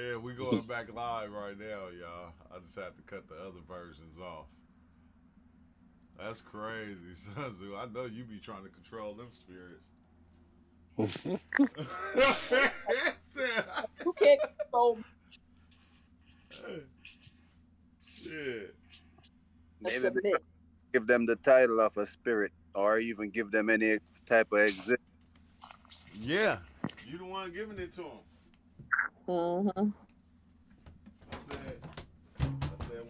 Yeah, we going back live right now, y'all. I just have to cut the other versions off. That's crazy, Sunzu. I know you be trying to control them spirits. You can't control Shit. us Maybe because admit. give them the title of a spirit, or even give them any type of exist. Yeah, you the one giving it to him. Mm-hmm. I said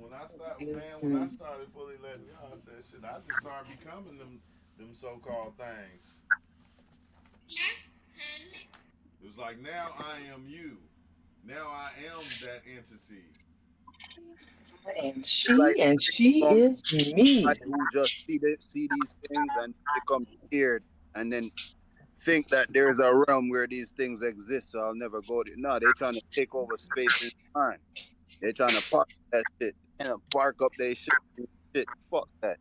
when I started fully letting y'all, I said shit. I just started becoming them so called things. It was like now I am you. Now I am that entity. And It's like she from is me. somebody who just see these things and become scared, and then think that there's a realm where these things exist. So I'll never go there. No, they're trying to take over space and time. They're trying to park that shit and park up their shit. Shit, fuck that.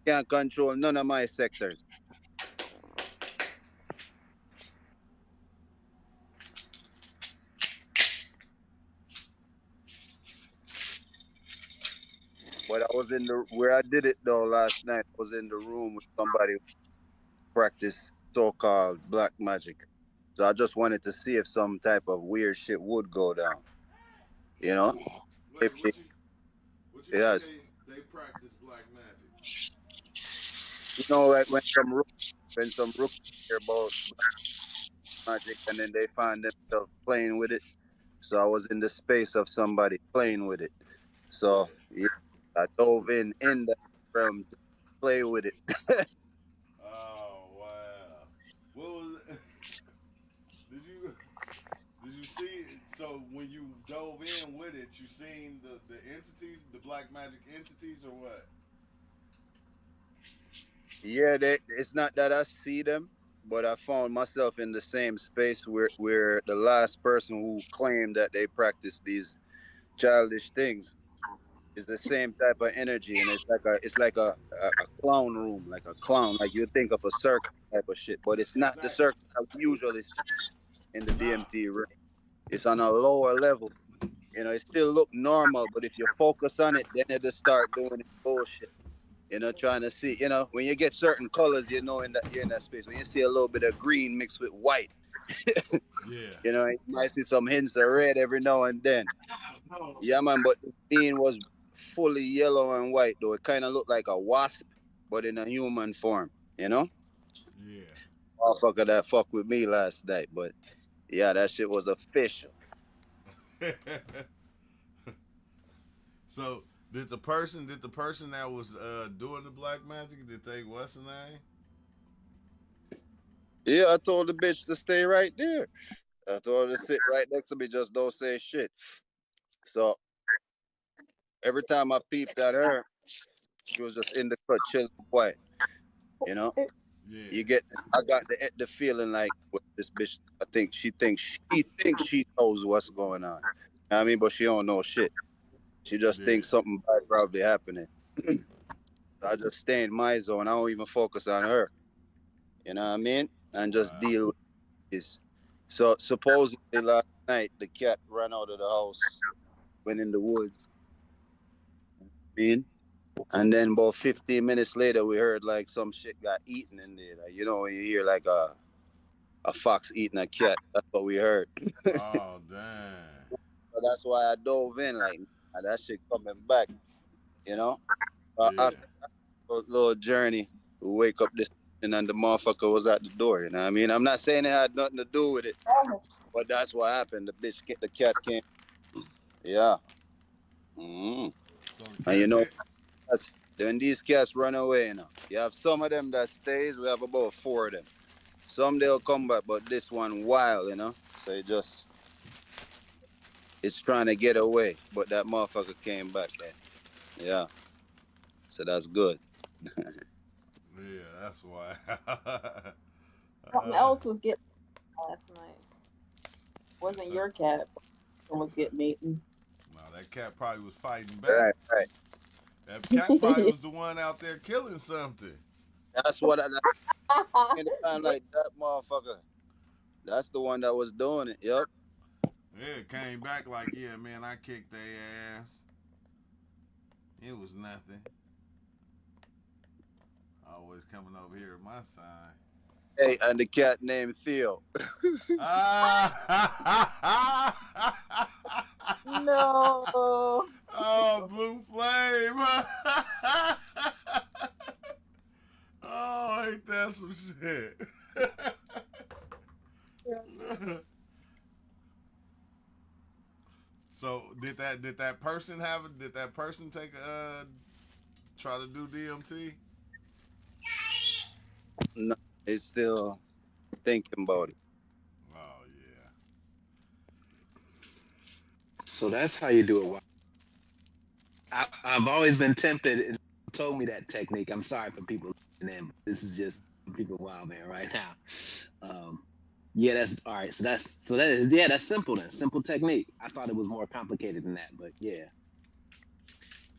Can't control none of my sectors. But I was in the where I did it though last night. I was in the room with somebody who practiced so-called black magic. So I just wanted to see if some type of weird shit would go down. You know, if Wait, it, what you mean yes, they practice black magic? like when some rookies hear about black magic and then they find themselves playing with it. So I was in the space of somebody playing with it. So Yeah. yeah, I dove in that realm to play with it. Oh wow. What was? Did you did you see? So when you dove in with it, you seen the entities, the black magic entities, or what? Yeah, it's not that I see them, but I found myself in the same space where the last person who claimed that they practice these childish things is the same type of energy, and it's like a clown room, like a clown, like you think of a circus type of shit, but it's not the Exactly. circus that we usually see in the Nah. DMT room. It's on a lower level. It still look normal, but if you focus on it, then it'll start doing its bullshit. Trying to see, when you get certain colors, in that you're in that space. When you see a little bit of green mixed with white, Yeah. you might see some hints of red every now and then. Yeah, man, but the scene was fully yellow and white, though. It kind of looked like a wasp, but in a human form, you know? Yeah. Motherfucker that fucked with me last night, but yeah, that shit was official. So did the person that was doing the black magic did they what's the name? Yeah, I told the bitch to stay right there. I told her to sit right next to me, just don't say shit. So every time I peeped at her, she was just in the cut, chilling quiet. You know, Yeah. you get. I got the feeling like with this bitch. I think she thinks she knows what's going on. I mean, but she don't know shit. She just Yeah. thinks something bad probably happening. I just stay in my zone. I don't even focus on her. You know what I mean? And just Wow. deal with this. So supposedly last night the cat ran out of the house, went in the woods. Man. And then about 15 minutes later, we heard like some shit got eaten in there. Like, when you hear like a fox eating a cat, that's what we heard. Oh damn. So that's why I dove in. Like, "Nah, that shit coming back, you know. Yeah. After a little journey, we wake up this and then the motherfucker was at the door. You know what I mean? I'm not saying it had nothing to do with it, but that's what happened. The cat came. Yeah. hmm So the And cat did. that's when these cats run away. You have some of them that stays. We have about four of them. Some they'll come back, but this one wild. So it's trying to get away, but that motherfucker came back then. Yeah, so that's good. Yeah, that's why. Something uh, else was getting last night. Wasn't so your cat that was getting eaten. now that cat probably was fighting back. Right, right. That cat probably was the one out there killing something. That's what I in the time like that motherfucker. That's the one that was doing it. Yep. It came back like, yeah, man, I kicked their ass. It was nothing. Always coming over here at my side. Hey, and the cat named Theo. No. Oh, Blue Flame. Oh, ain't that some shit? So did that person take try to do DMT? No, he's still thinking about it. Oh yeah. So that's how you do it. I've always been tempted and told me that technique. I'm sorry for people listening in, but this is just people wild man right now. Yeah, that's all right. So that's simple then. Simple technique. I thought it was more complicated than that, but yeah.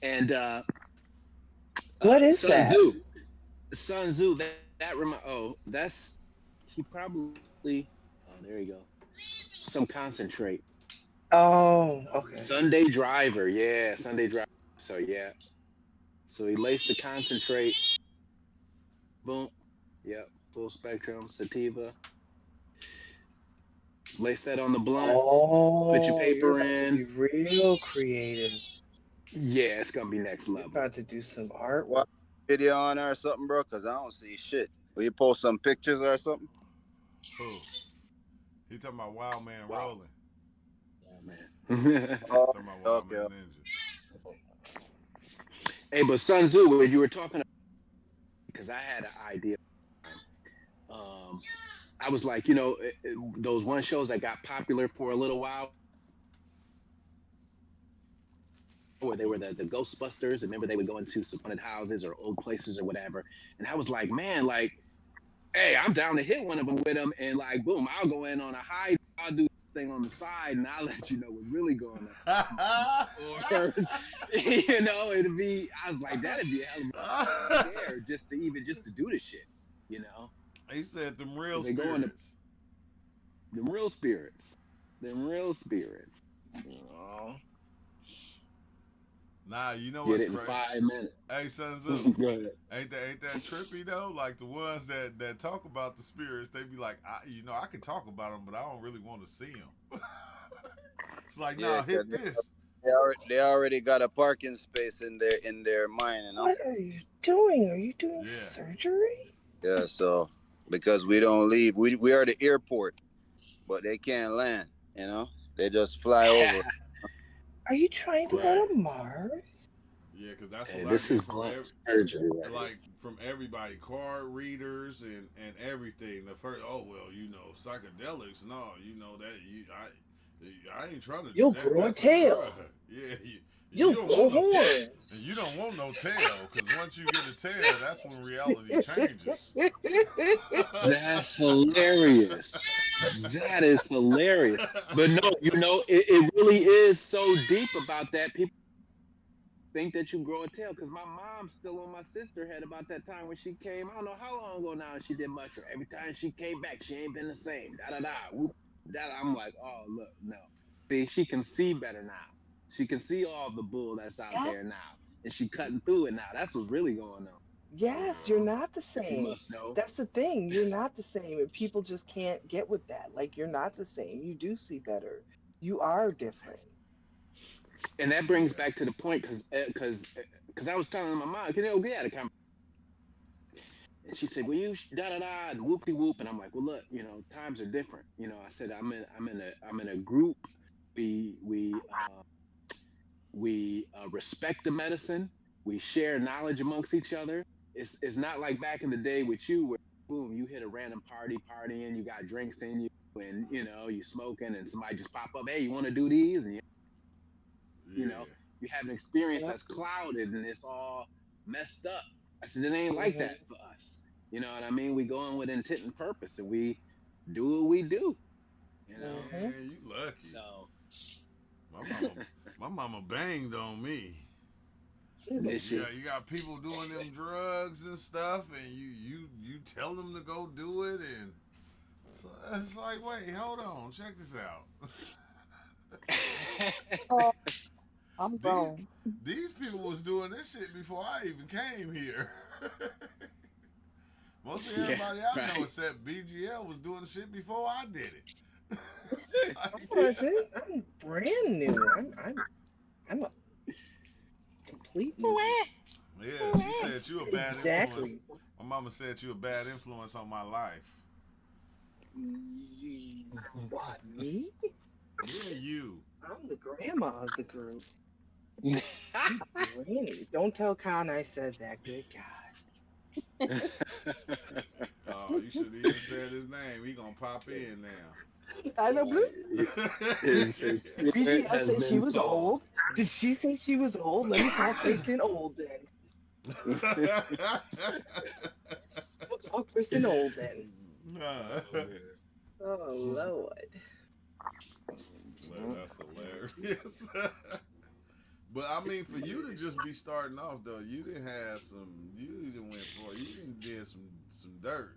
And What is Sun that? Tzu. Sun Tzu. That's he probably. Oh, there you go. Some concentrate. Oh, okay. Sunday driver. Yeah, Sunday driver. So yeah. So he laced the concentrate. Boom. Yep. Full spectrum sativa. Lace that on the blunt. Put your Oh, you're paper about to in. be real creative. Yeah, it's gonna be next You're level. about to do some artwork. What video on there or something, bro? Cause I don't see shit. Will you post some pictures or something? Who? He talking about Wild Man Wow. Rolling. Oh, man. Oh, Talking about Wild okay. Man Ninja. Hey, but Sun Tzu, when you were talking, because I had an idea. I was like, those one shows that got popular for a little while, where they were the Ghostbusters. Remember, they would go into some haunted houses or old places or whatever. And I was like, man, like, hey, I'm down to hit one of them with them, and like, boom, I'll go in on a high. I'll do thing on the side, and I'll let you know what's really going on. Or, it'd be. I was like, that'd be a hell of a scare just to do this shit, He said them real They go into- spirits. Them real spirits. Nah, you know Get what's it in crazy? 5 minutes. Hey, Sun Tzu. Go ahead. Ain't that trippy though? Like the ones that talk about the spirits, they be like, I can talk about them, but I don't really want to see them. It's like, Yeah, nah, hit this. They already got a parking space in their mind, What are you doing? Are you doing Yeah. surgery? Yeah, so because we don't leave, we are the airport, but they can't land. They just fly over. Are you trying to go Right. to Mars? Yeah, because that's Hey, what this I is get from blunt surgery, right? like from everybody, card readers and everything. The first, psychedelics. No, I ain't trying to. You'll that, grow a that's tail. drug. Yeah, You'll don't grow want no- horns. And you don't want no tail, because once you get a tail, that's when reality changes. That's hilarious. That is hilarious. But no, it really is so deep about that. People think that you grow a tail, because my mom still on my sister head about that time when she came. I don't know how long ago now she did mushroom. Every time she came back, she ain't been the same. Whoop, I'm like, oh look, no. See, she can see better now. She can see all the bull that's out there now, and she cutting through it now. That's what's really going on. Yes, you're not the She same. must know. That's the thing. You're not the same. And people just can't get with that. Like, you're not the same. You do see better. You are different. And that brings back to the point, because I was telling my mom, we had a conversation, and she said, "Well, you and whoopty whoop," and I'm like, "Well, look, times are different. I said I'm in a group. We respect the medicine. We share knowledge amongst each other. It's not like back in the day with you, where boom, you hit a random partying, you got drinks in you, and you smoking, and somebody just pop up, hey, you want to do these, and you have an experience that's clouded and it's all messed up. I said, it ain't like that for us. You know what I mean? We go in with intent and purpose, and we do what we do. Man, you lucky. So my mama banged on me. you got people doing them drugs and stuff, and you tell them to go do it, and so it's like, wait, hold on, check this out. Oh, I'm These, grown. these people was doing this shit before I even came here. Mostly Yeah, everybody I know right. except BGL was doing the shit before I did it. It's I like, wasn't. I'm brand new. I'm a complete newbie. yeah, she said you a bad influence. Exactly. My mama said you a bad influence on my life. What, me? Yeah, you. I'm the grandma of the group. I'm Granny. Don't tell Khan I said that. Good God. Oh, you should even said his name. He gonna pop in now. I know. Blue. His spirit BGL has said she been was told. old. Did she say she was old? Let me call Kristen old then. I'll call Kristen old then. Nah. Oh Lord. Man, that's hilarious. But I mean, for you to just be starting off though, you didn't have some. You didn't went for. You didn't did some dirt.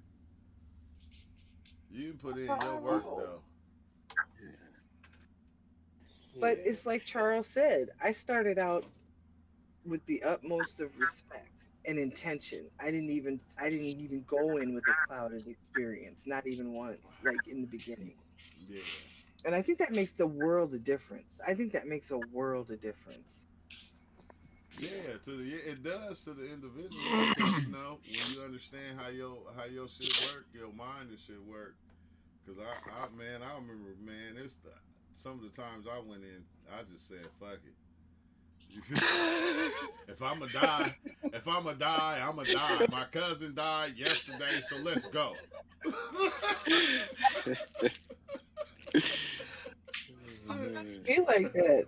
You didn't put in That's how your I work roll. though. But it's like Charles said, I started out with the utmost of respect and intention. I didn't even go in with a clouded experience, not even once, like in the beginning. Yeah. And I think that makes the world of difference. I think that makes a world of difference. Yeah, it does to the individual because you know when you understand how your shit work, your mind and shit work. Cause I remember man, some of the times I went in, I just said fuck it. You feel? If I'ma die, I'ma die. My cousin died yesterday, so let's go. Some of us feel like that.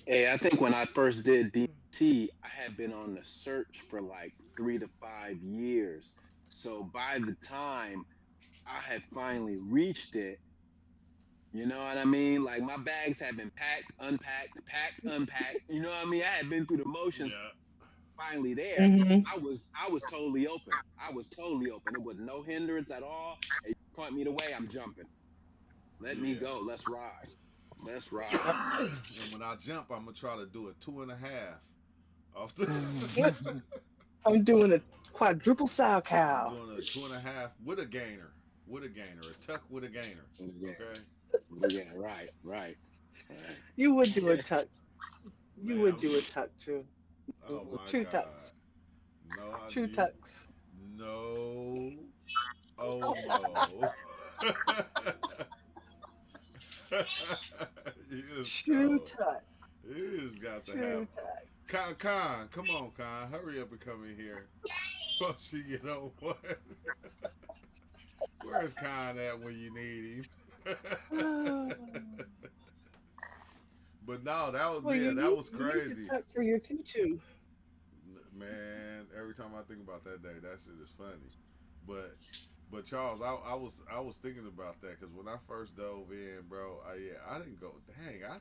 Hey, I think when I first did DT, I had been on the search for like 3 to 5 years. So by the time I had finally reached it, you know what I mean? Like my bags had been packed, unpacked, packed, unpacked. You know what I mean? I had been through the motions. Yeah. Finally there, Hmm. I was totally open. I was totally open. It was no hindrance at all. And you point me the way, I'm jumping. Let me Yeah. go. Let's ride. Let's ride. And when I jump, I'm gonna try to do a 2.5 off the. Yep. I'm doing a quadruple sow I'm cow. doing a 2.5 with a gainer, a tuck with a gainer. Yeah, Okay, yeah, right, right, right. You would do a tuck. You man. would do a tuck, true. Oh my True god. tucks. No, True tucks. no. Oh no. you just, True oh, tuck. you just got to have. True tuck. Con, come on, Con, hurry up and come in here. Before she get on what? Where's Con at when you need him? But no, Well, you that need, was you need to crazy. tuck for your tutu. Man, every time I think about that day, that shit is funny. But Charles, I was thinking about that because when I first dove in, bro, I didn't go. Dang, I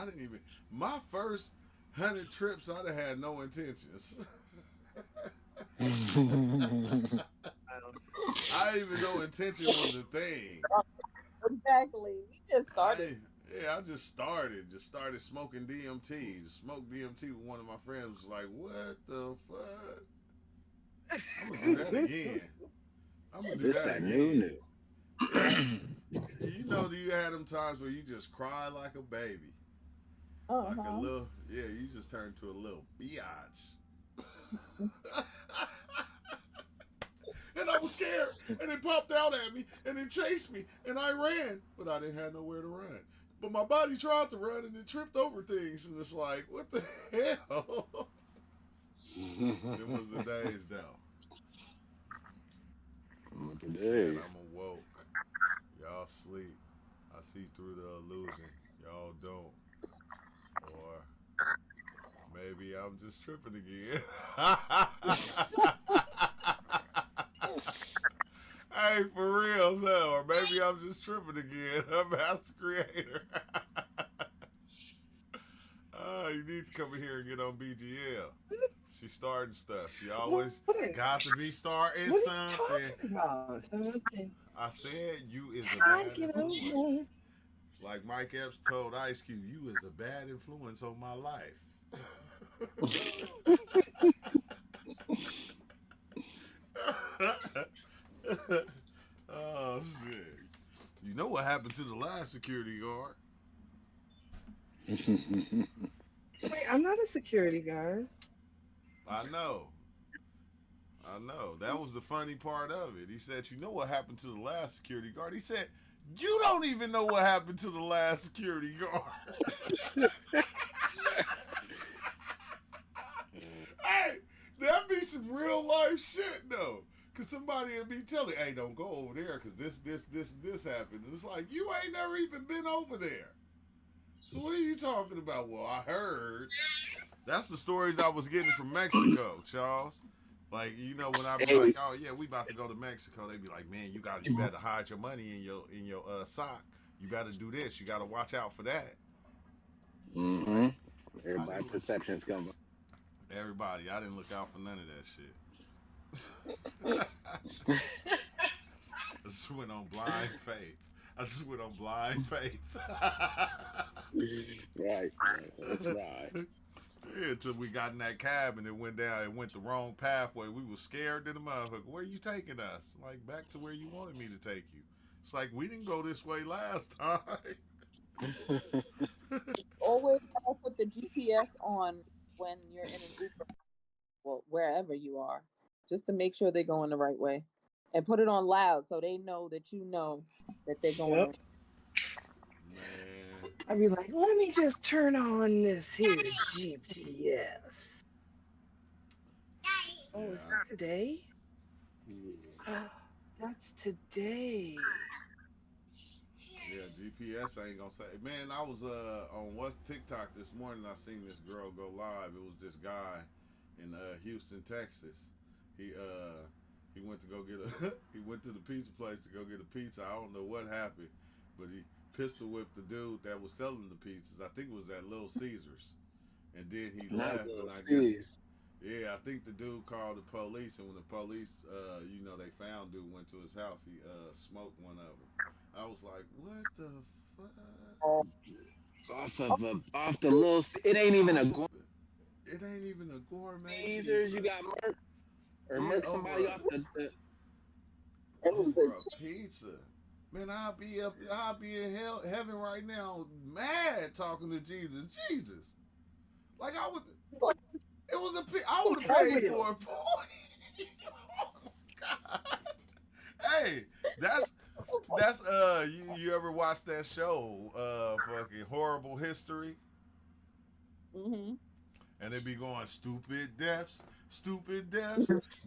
didn't even. My first 100 trips, I'd have had no intentions. I didn't even know intention was a thing. Exactly. We just started. I just started smoking DMT. Smoked DMT with one of my friends. Was like, what the fuck? I'm gonna do that again. I'm gonna do This that that again. new. Yeah. You know, do you have them times where you just cry like a baby, like a little? Yeah, you just turn to a little biatch. And I was scared, and it popped out at me, and it chased me, and I ran, but I didn't have nowhere to run. But my body tried to run, and it tripped over things, and it's like, what the hell? It was the days, though. He said, I'm awoke. Y'all sleep. I see through the illusion. Y'all don't. Or maybe I'm just tripping again. Hey, for real, so, or maybe I'm just tripping again. I'm Master Creator. You need to come in here and get on BGL. She's starting stuff. She always got to be starting What something. are you talking about? Something. I said you is a I bad get influence. along. Like Mike Epps told Ice Cube, "You is a bad influence on my life." Oh shit! You know what happened to the last security guard? Wait, I'm not a security guard. I know. I know. That was the funny part of it. He said, "You know what happened to the last security guard?" He said, "You don't even know what happened to the last security guard." Hey, that be some real life shit though. Cause somebody will be telling, "Hey, don't go over there, cause this happened." It's like you ain't never even been over there. So what are you talking about? Well, I heard. That's the stories I was getting from Mexico, Charles. Like, you know, when I be Hey, like, "Oh yeah, we about to go to Mexico," they be like, "Man, you better hide your money in your sock. You better do this. You got to watch out for that." It's mm-hmm. like Everybody perceptions come. everybody. I didn't look out for none of that shit. I just went on blind faith. Right. That's right. Yeah, until we got in that cab and it went down. It went the wrong pathway. We were scared to the motherfucker. Where you taking us? Like back to where you wanted me to take you. It's like we didn't go this way last time. Always put the GPS on when you're in an Uber, well, wherever you are, just to make sure they're going the right way, and put it on loud so they know that they're going. Yep. Man, I'd be like, let me just turn on this here GPS. Oh, is yeah. that today? That's today. Yeah, GPS ain't gonna say. Man, I was on what's TikTok this morning. I seen this girl go live. It was this guy in Houston, Texas. He went to go get a he went to the pizza place to go get a pizza. I don't know what happened, but he pistol whipped the dude that was selling the pizzas. I think it was at Little Caesars, and then he left. And I guess yeah, I think the dude called the police, and when the police, you know, they found dude, went to his house, he smoked one of them. I was like, what the fuck? Off the little. It ain't even a It ain't even a gourmet Caesars. pizza. You got murk or Yeah, murk somebody off the. It was over a pizza. Man, I'll be in heaven right now, mad talking to Jesus. Jesus, like I would. It was I would have paid for it. Oh God. Hey, that's you ever watch that show, fucking Horrible History? Mm-hmm. And they be going stupid deaths.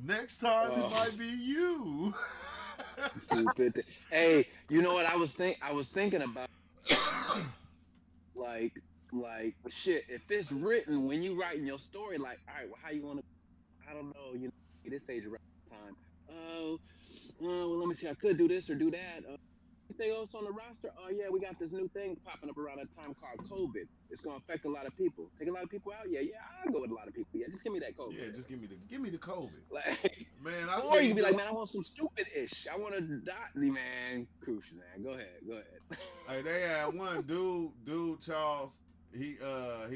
Next time it might be you. Stupid. Hey, you know what I was thinking about like shit. If it's written when you writing your story, like, all right, well, how you want to? I don't know. You know, this age around time. Oh, well, let me see. I could do this or do that. Anything else on the roster? Oh yeah, we got this new thing popping up around that time called COVID. It's gonna affect a lot of people. Take a lot of people out. Yeah, I'll go with a lot of people. Yeah, just give me that COVID. Yeah, just give me the COVID. Like, Man, or you can be like, man, I want some stupid ish. I want to die. Man, crucial, man. Go ahead. Hey, they had one dude Charles. He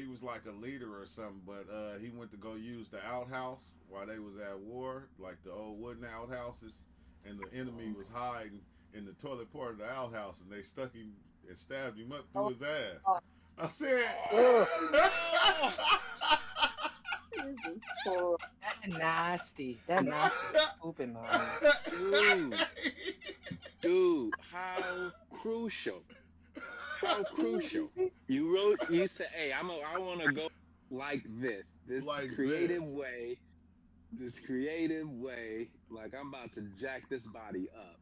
was like a leader or something, but he went to go use the outhouse while they was at war, like the old wooden outhouses, and the enemy was hiding in the toilet part of the outhouse, and they stuck him and stabbed him up through his ass. I said, Jesus Christ. That's nasty. That nasty open man. Dude, how crucial. You said, hey, I want to go like this like creative this. way, like I'm about to jack this body up.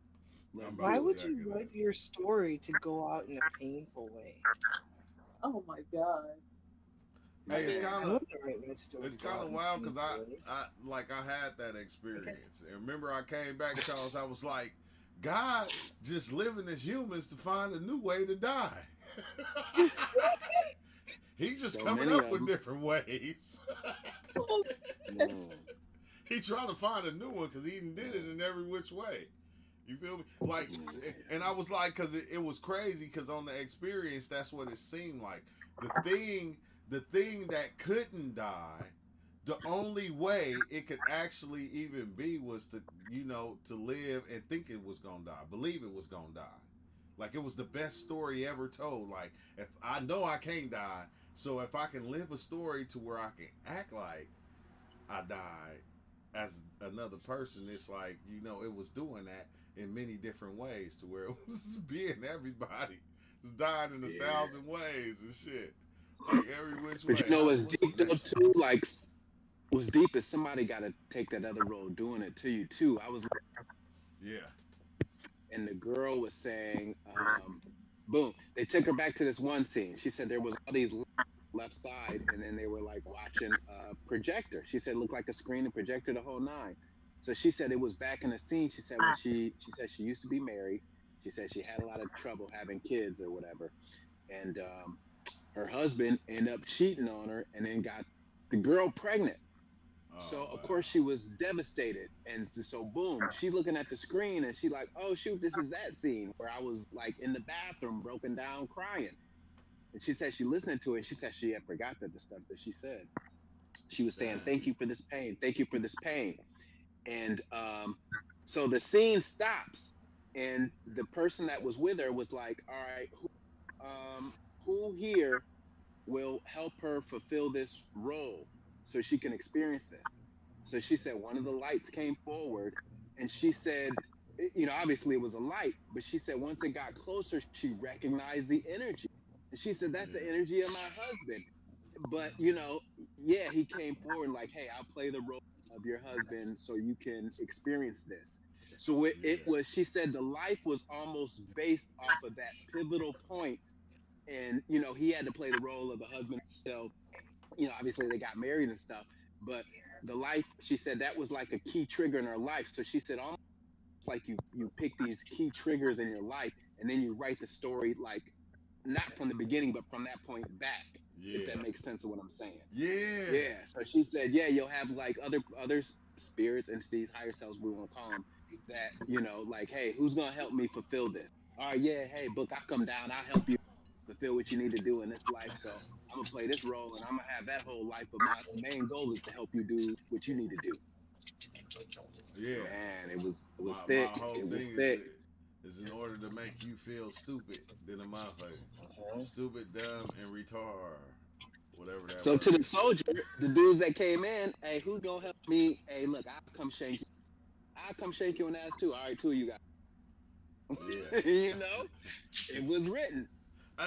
Why would you write your story to go out in a painful way? Oh my God. Hey, it's kind of wild because I had that experience. And remember, I came back, Charles. I was like, God just living as humans to find a new way to die. He just coming up with different ways. He trying to find a new one because he did it in every which way. You feel me? Like, and I was like, because it was crazy, because on the experience, that's what it seemed like. The thing that couldn't die, the only way it could actually even be was to, to live and think it was gonna die, believe it was gonna die. Like, it was the best story ever told. Like, if I know I can't die, so if I can live a story to where I can act like I died as another person, it's like, it was doing that in many different ways to where it was being everybody. Just dying in a thousand ways and shit. Like, every which way. But you know what's What's the deep though next too? Like, what's deep is somebody got to take that other road doing it to you too. I was, Yeah. and the girl was saying, boom, they took her back to this one scene. She said there was all these left side, and then they were like watching a projector. She said it looked like a screen and projector the whole nine. So she said it was back in the scene. She said when she said she used to be married. She said she had a lot of trouble having kids or whatever, and her husband ended up cheating on her, and then got the girl pregnant. Oh, So of wow. course she was devastated, and so boom, she looking at the screen, and she like, oh shoot, this is that scene where I was like in the bathroom, broken down, crying. And she said she listening to it. She said she had forgot that the stuff that she said. She was saying, Damn. "Thank you for this pain. Thank you for this pain." And so the scene stops, and the person that was with her was like, "All right, who here will help her fulfill this role so she can experience this?" So she said one of the lights came forward, and she said, obviously it was a light, but she said once it got closer, she recognized the energy. And she said, that's the Yeah. energy of my husband. But, yeah, he came forward like, hey, I'll play the role of your husband so you can experience this. So it Yeah. was, she said the life was almost based off of that pivotal point. And, he had to play the role of the husband himself. Obviously they got married and stuff, but the life, she said that was like a key trigger in her life. So she said almost like you pick these key triggers in your life, and then you write the story like not from the beginning, but from that point back. If Yeah. that makes sense of what I'm saying. Yeah. Yeah. So she said, yeah, you'll have like other spirits, entities, higher selves, we want to call them, that like, hey, who's gonna help me fulfill this? All right, yeah, hey, book, I'll come down, I'll help you fulfill what you need to do in this life. So I'm gonna play this role, and I'm gonna have that whole life. But my main goal is to help you do what you need to do. Yeah. Man, it was My thick. whole It was thing thick. is in order to make you feel stupid, then a motherfucker. Uh-huh. Stupid, dumb, and retard. Whatever that So to word the is. soldier, the dudes that came in, hey, who's gonna help me? Hey, look, I'll come shake you. I'll come shake your ass too. All right, two of you Yeah. guys. It was written.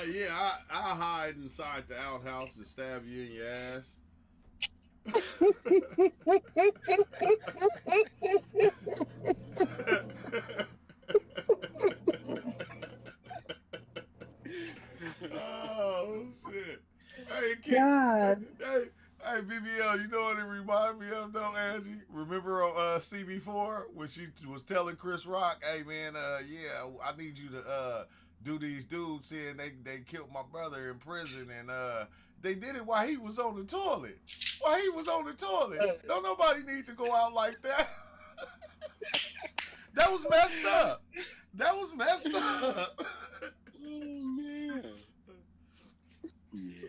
Yeah, I hide inside the outhouse and stab you in your ass. Oh shit! Hey, kid. God. Hey, BBL. You know what it remind me of though, Angie? Remember on CB4 when she was telling Chris Rock, "Hey man, yeah, I need you to do these dudes saying they killed my brother in prison, and they did it while he was on the toilet. While he was on the toilet, don't nobody need to go out like that." That was messed up. That was messed up. Oh man. Yeah.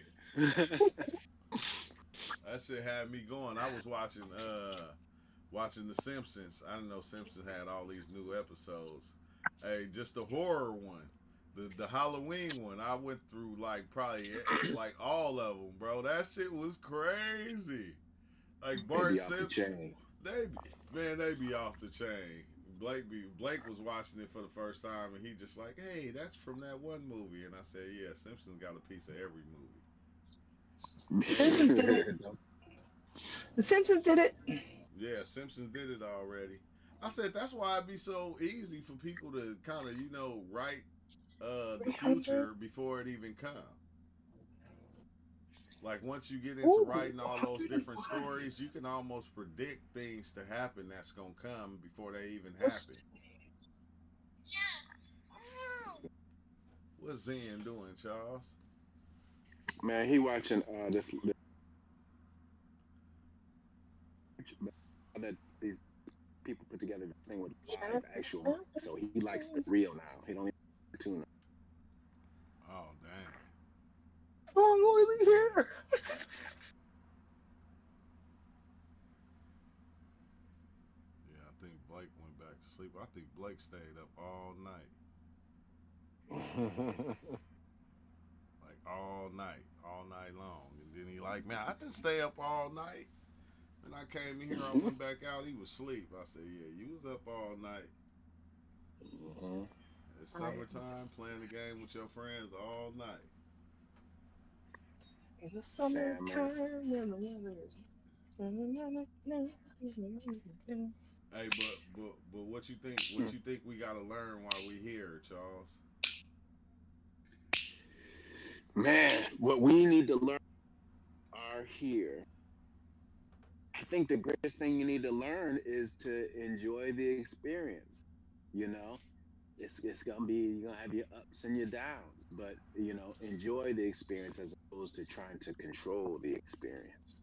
That shit had me going. I was watching The Simpsons. I didn't know Simpsons had all these new episodes. Hey, just the horror one, the Halloween one. I went through like probably like all of them, bro. That shit was crazy. Like They Bart be off the Simpson, chain. they be off the chain. Blake was watching it for the first time, and he just like, hey, that's from that one movie, and I said, yeah, Simpsons got a piece of every movie. Simpsons did it. The Simpsons did it. Yeah, Simpsons did it already. I said that's why it'd be so easy for people to kind of write the future before it even comes. Like once you get into Ooh, writing all those different stories, you can almost predict things to happen that's gonna come before they even happen. What's Zen doing, Charles? Man, he watching this that these people put together this thing with live actual money. So he likes the real now. He don't even like the tuna. Oh dang. Long oily hair. Yeah, I think Blake went back to sleep. I think Blake stayed up all night. Like all night long. And then he like, man, I didn't stay up all night. When I came in here, I went back out. He was asleep. I said, yeah, you was up all night. Mhm. It's summertime, playing the game with your friends all night. In the Sam, summertime when the weather is. Hey, but what you think? What you think we gotta learn while we here, Charles? man, what we need to learn are here. I think the greatest thing you need to learn is to enjoy the experience. You know, it's gonna be, you're gonna have your ups and your downs, but enjoy the experience as opposed to trying to control the experience.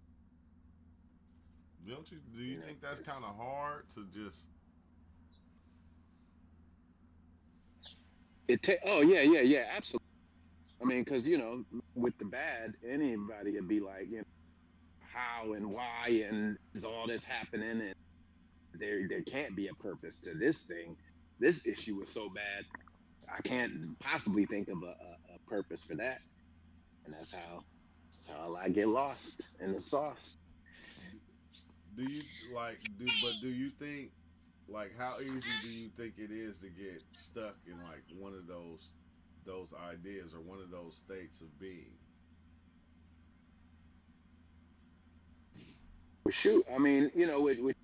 Don't you? Do you You know, think that's kind it's of hard to just? oh yeah, yeah, yeah, absolutely. I mean, because with the bad, anybody would be like, how and why and is all this happening, and there can't be a purpose to this thing. This issue is so bad, I can't possibly think of a purpose for that, and that's how I get lost in the sauce. Do you like? But do you think? Like, how easy do you think it is to get stuck in like one of those ideas or one of those states of being? Well, shoot, I mean, with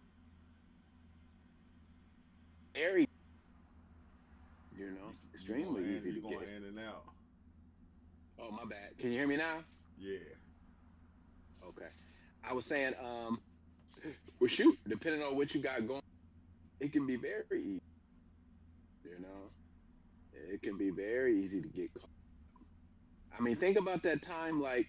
very, You going extremely easy you to going get. in and out? Oh, my bad. Can you hear me now? Yeah. Okay. I was saying, well, shoot, depending on what you got going, it can be very easy. You know, it can be very easy to get caught. I mean, think about that time, like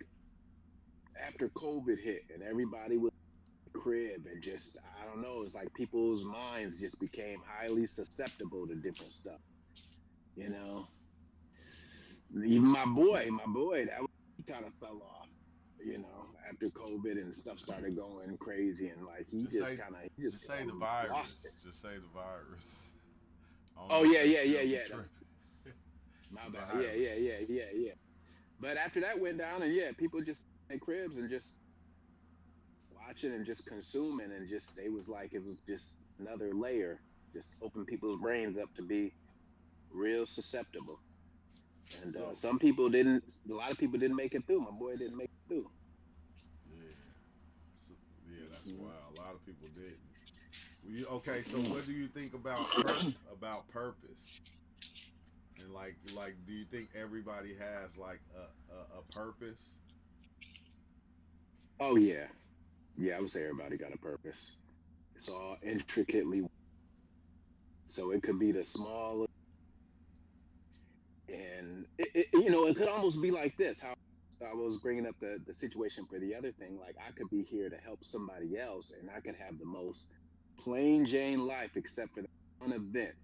after COVID hit, and everybody was in the crib, and just I don't know, it's like people's minds just became highly susceptible to different stuff. You know, even my boy, he kind of fell off. After COVID and stuff started going crazy, and like he Just say just kind of he just just say the lost it. virus. Just say the virus. I don't Oh know if yeah, they yeah, yeah, still be yeah. tripping. My The bad. Yeah, yeah, yeah, virus. yeah, yeah. But after that went down, and yeah, people just in cribs and just watching and just consuming, and just they was like it was just another layer, just open people's brains up to be real susceptible. And So some people didn't. A lot of people didn't make it through. My boy didn't make it through. yeah, so, yeah, that's Mhm. wild. A lot of people didn't. Okay, so Mm. what do you think about purpose? And like, do you think everybody has like a purpose? Oh yeah, yeah. I would say everybody got a purpose. It's all intricately, so it could be the small, and it could almost be like this. How I was bringing up the situation for the other thing. Like I could be here to help somebody else, and I could have the most plain Jane life, except for that one event.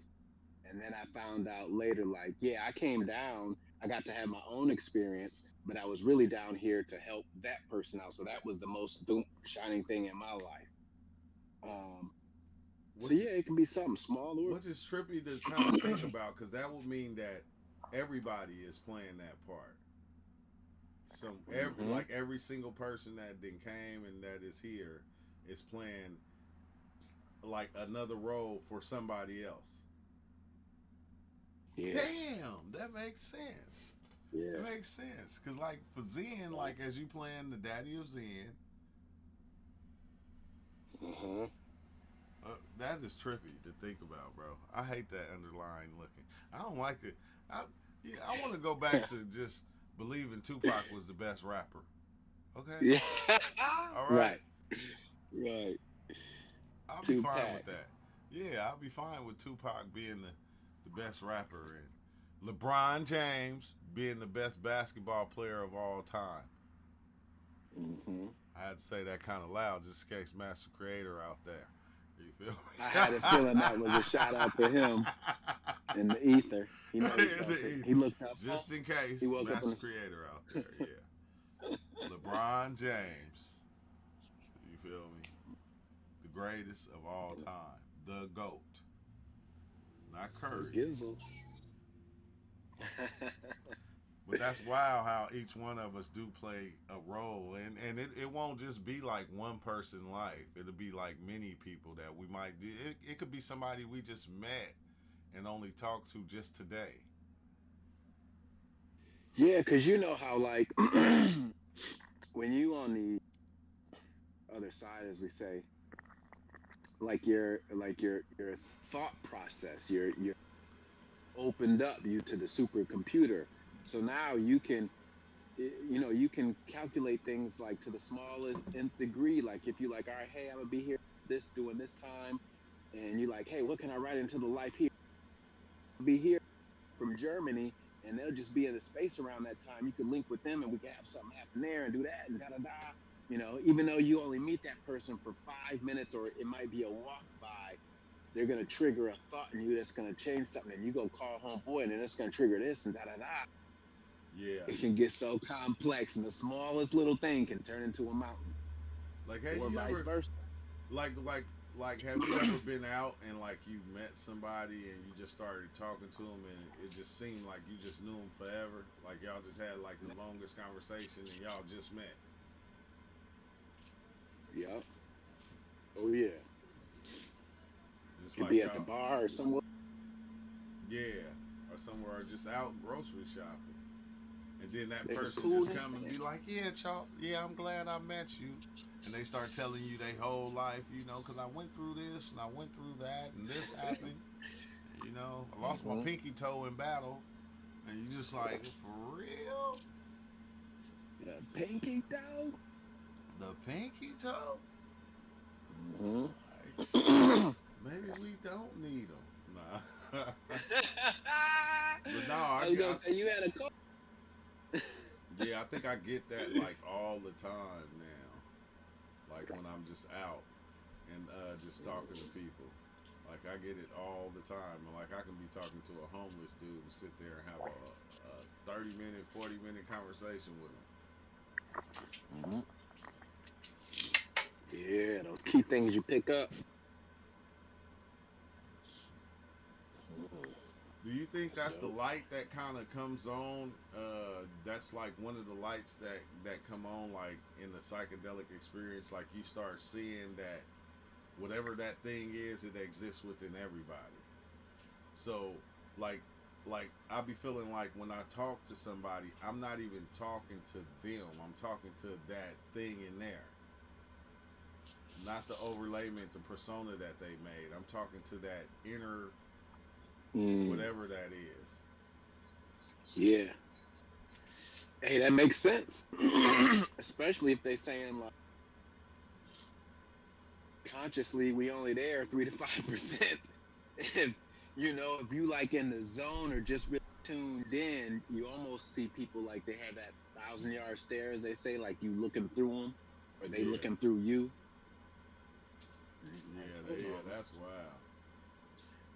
And then I found out later, like, yeah, I came down. I got to have my own experience, but I was really down here to help that person out. So that was the most shining thing in my life. Um, so Which yeah, is it can be something small or which is trippy to kind of think about because that would mean that everybody is playing that part. Some hmm every single person that then came and that is here is playing like another role for somebody else. yeah, Damn, that makes sense. It yeah. makes sense because like for Zen, like as you playing the daddy of Zen, hmm that is trippy to think about, bro. I hate that underlying looking. I don't like it. I yeah, I want to go back to just believing Tupac was the best rapper. Okay, Yeah. all right, Right, right. I'll be Two fine with pack. that. Yeah, I'll be fine with Tupac being the best rapper and LeBron James being the best basketball player of all time. hmm I had to say that kind of loud just in case Master Creator out there. You feel me? I had a feeling that was a shout out to him in the ether. He knows he felt it. He looked up. Just in case, He woke up master in the creator out there, yeah. LeBron James. You feel me? The greatest of all time. The GOAT. Not Curry. Gizzle. But that's wild how each one of us do play a role. And it won't just be like one person life. It'll be like many people that we might do. It could be somebody we just met and only talked to just today. Yeah, because you know how like when you on the other side, as we say, your thought process, you're opened up you to the supercomputer. So now you can you can calculate things like to the smallest nth degree. Like if you like, all right, hey, I'm gonna be here doing this time, and you like, hey, what can I write into the life here? Be here from Germany, and they'll just be in the space around that time. You can link with them, and we can have something happen there, and do that, and da da da. Even though you only meet that person for 5 minutes, or it might be a walk by, they're gonna trigger a thought in you that's gonna change something, and you go call homeboy, and then it's gonna trigger this and da da da. Yeah. It can get so complex, and the smallest little thing can turn into a mountain, Like, hey, or you vice ever versa. like have you ever been out and like you met somebody and you just started talking to them and it just seemed like you just knew them forever? Like y'all just had like the longest conversation and y'all just met. Yep. Oh yeah. It's Could like be at the y'all, bar or somewhere. yeah, or somewhere or just out grocery shopping. And then that They was person cool just then. come and be like, yeah, y'all, yeah, I'm glad I met you. And they start telling you their whole life, because I went through this and I went through that and this happened. I lost my pinky toe in battle. And you just like, for real? The pinky toe. The pinky toe? Mm-hmm. Like, shit, maybe we don't need them. Nah. But no, I was gonna say you had a cold. yeah, I think I get that like all the time now. Like when I'm just out and just talking to people. Like I get it all the time. Like I can be talking to a homeless dude and sit there and have a 30-minute, 40-minute conversation with him. Mm-hmm. Yeah, those key things you pick up. Do you think that's the light that kind of comes on? That's like one of the lights that come on like in the psychedelic experience. Like you start seeing that whatever that thing is, it exists within everybody. So like I be feeling like when I talk to somebody, I'm not even talking to them. I'm talking to that thing in there. Not the overlayment, the persona that they made. I'm talking to that inner whatever that is. Yeah. Hey, that makes sense. Especially if they saying like consciously we only there 3 to 5%. If if you like in the zone or just really tuned in, you almost see people like they have that 1,000-yard stare, as they say, like you looking through them or they looking through you. Yeah, that's wild.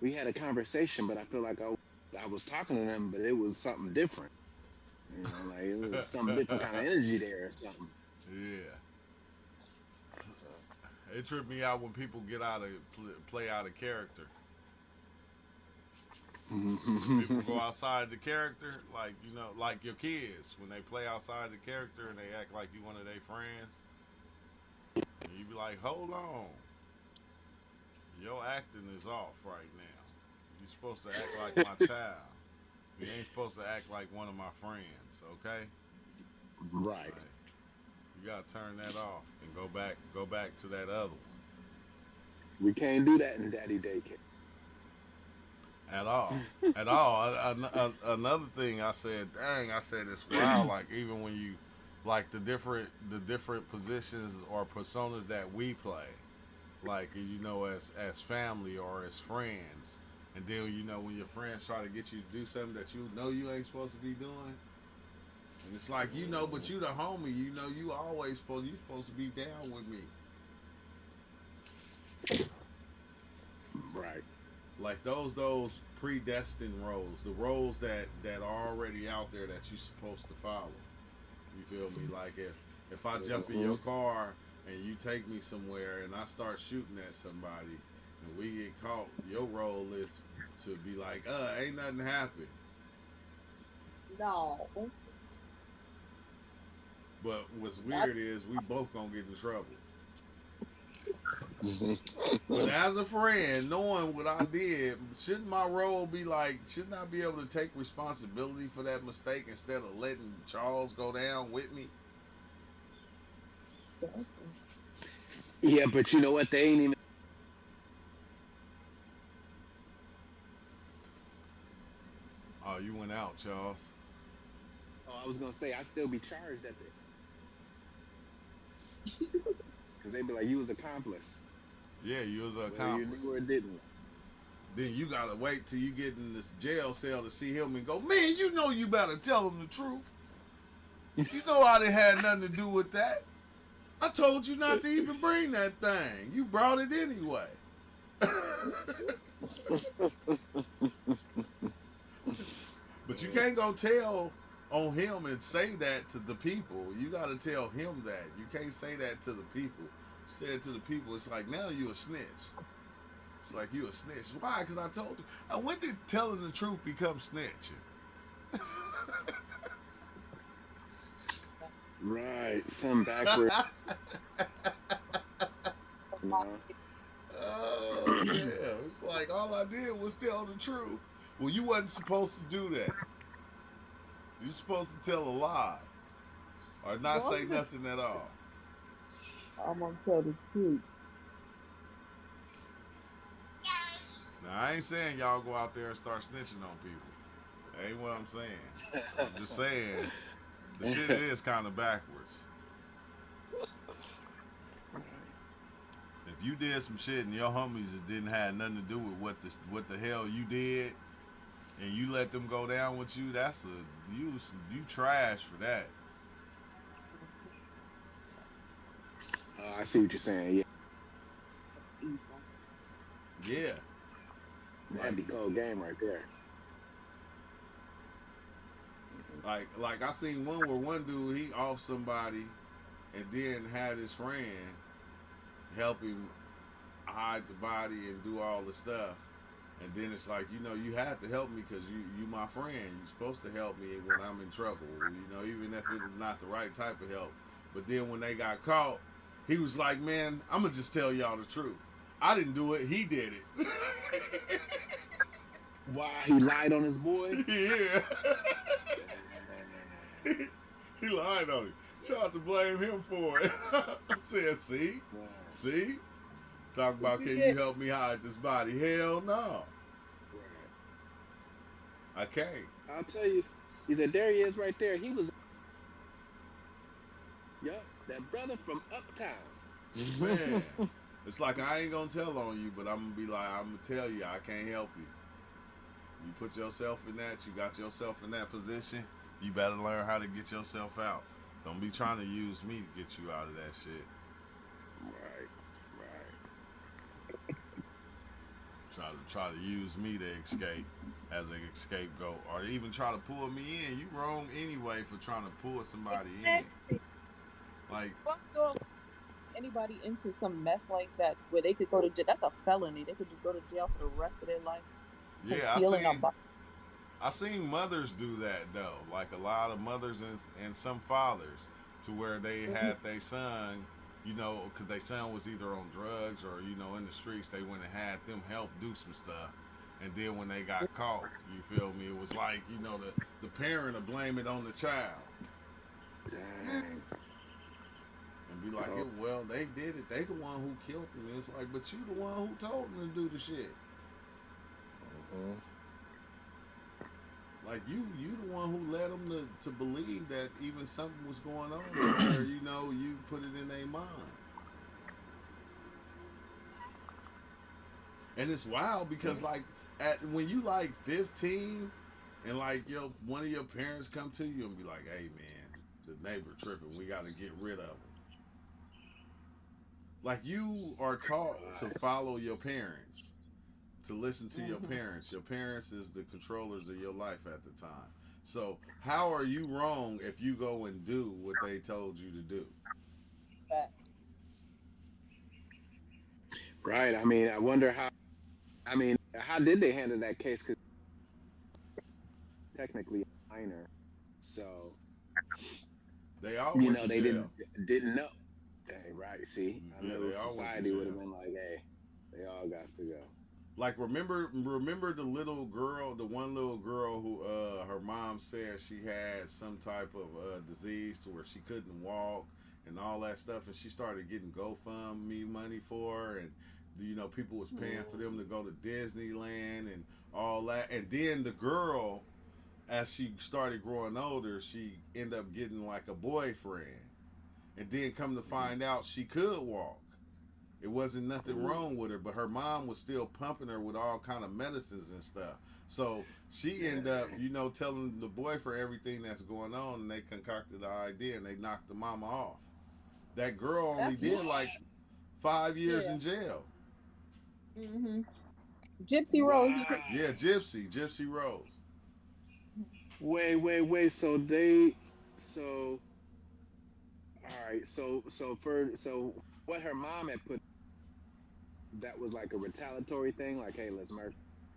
We had a conversation, but I feel like I was talking to them, but it was something different. Like it was some different kind of energy there or something. Yeah. It tripped me out when people get out of play out of character. People go outside the character, like like your kids when they play outside the character and they act like you one of their friends. And you be like, hold on, your acting is off right now. You're supposed to act like my child. You ain't supposed to act like one of my friends, okay? Right. You gotta turn that off and go back to that other one. We can't do that in daddy daycare. At all. At all. Another thing I said, dang, I said it's wild. Like even when you, like the different positions or personas that we play, like as family or as friends, and then when your friends try to get you to do something that you ain't supposed to be doing, and it's like but you the homie, you supposed to be down with me. like those predestined roles, the roles that are already out there that you're supposed to follow. You feel me? Like if I jump in your car and you take me somewhere and I start shooting at somebody and we get caught, your role is to be like, ain't nothing happened. No. But what's weird is we both gonna get in trouble. But as a friend, knowing what I did, shouldn't my role be like, shouldn't I be able to take responsibility for that mistake instead of letting Charles go down with me? Yeah, but you know what? They ain't even. Oh, you went out, Charles. Oh, I was gonna say I'd still be charged at the. Because they'd be like, you was accomplice. Yeah, you was an Whether accomplice. you knew or didn't. Then you gotta wait till you get in this jail cell to see him and go, man, you know you better tell him the truth. You know I didn't have nothing to do with that. I told you not to even bring that thing. You brought it anyway. But you can't go tell on him and say that to the people. You got to tell him that. You can't say that to the people. Say it to the people. It's like, now you a snitch. It's like you a snitch. Why? Because I told you. And when did telling the truth become snitching? Right. Some backward. No. Oh, yeah. It's like all I did was tell the truth. Well, you wasn't supposed to do that. You're supposed to tell a lie. Or not say nothing at all. I'm gonna tell the truth. Now, I ain't saying y'all go out there and start snitching on people. That ain't what I'm saying. I'm just saying the shit is kind of backwards. If you did some shit and your homies just didn't have nothing to do with what the hell you did, and you let them go down with you, you trash for that. I see what you're saying. Yeah. That's evil. Yeah. That'd be cold game right there. Like I seen one where one dude, he off somebody and then had his friend help him hide the body and do all the stuff. And then it's like, you have to help me because you my friend. You're supposed to help me when I'm in trouble, even if it's not the right type of help. But then when they got caught, he was like, man, I'm going to just tell y'all the truth. I didn't do it. He did it. Why? He lied on his boy? Yeah. He lied on him. Tried to blame him for it. I'm saying, see? Talk about, can you help me hide this body? Hell no. Right. I can't. I'll tell you. He said, there he is right there. He was. Yup, that brother from Uptown. Man, it's like I ain't gonna tell on you, but I'm gonna be like, I'm gonna tell you, I can't help you. You put yourself in that, you got yourself in that position, you better learn how to get yourself out. Don't be trying to use me to get you out of that shit. Right. Try to use me to escape as an scapegoat, or even try to pull me in. You wrong anyway for trying to pull somebody in. Like, fuck off anybody into some mess like that where they could go to jail. That's a felony. They could just go to jail for the rest of their life. yeah, I seen mothers do that though. Like a lot of mothers and some fathers, to where they had their son, because their son was either on drugs or in the streets. They went and had them help do some stuff, and then when they got caught, you feel me? It was like the parent will blame it on the child. Dang. And be like, well, they did it. They the one who killed him. And it's like, but you the one who told them to do the shit. Mm-hmm. Like you the one who led them to believe that even something was going on, where you put it in their mind. And it's wild because when you 15, and one of your parents come to you and be like, hey man, the neighbor tripping, we got to get rid of him. Like you are taught to follow your parents, to listen to your Mhm. parents. Your parents is the controllers of your life at the time. So how are you wrong if you go and do what they told you to do? But Right. I mean, I wonder how. I mean, how did they handle that case? Because technically a minor, so They all you went know to they jail. didn't know. Dang, right. See, I Yeah, know they all went to society would have jail. been like, hey, they all got to go. Like remember the little girl, the one little girl who her mom said she had some type of disease to where she couldn't walk and all that stuff, and she started getting GoFundMe money for her, and people was paying for them to go to Disneyland and all that. And then the girl, as she started growing older, she ended up getting like a boyfriend, and then come to find out she could walk. It wasn't nothing wrong with her, but her mom was still pumping her with all kind of medicines and stuff. So she ended up, telling the boyfriend everything that's going on, and they concocted the idea, and they knocked the mama off. That girl only that's did like 5 years yeah. in jail. hmm Gypsy Rose. You Wow. could, Yeah, Gypsy Rose. Wait. So all right. So what her mom had put that was like a retaliatory thing. Like, hey, let's murder.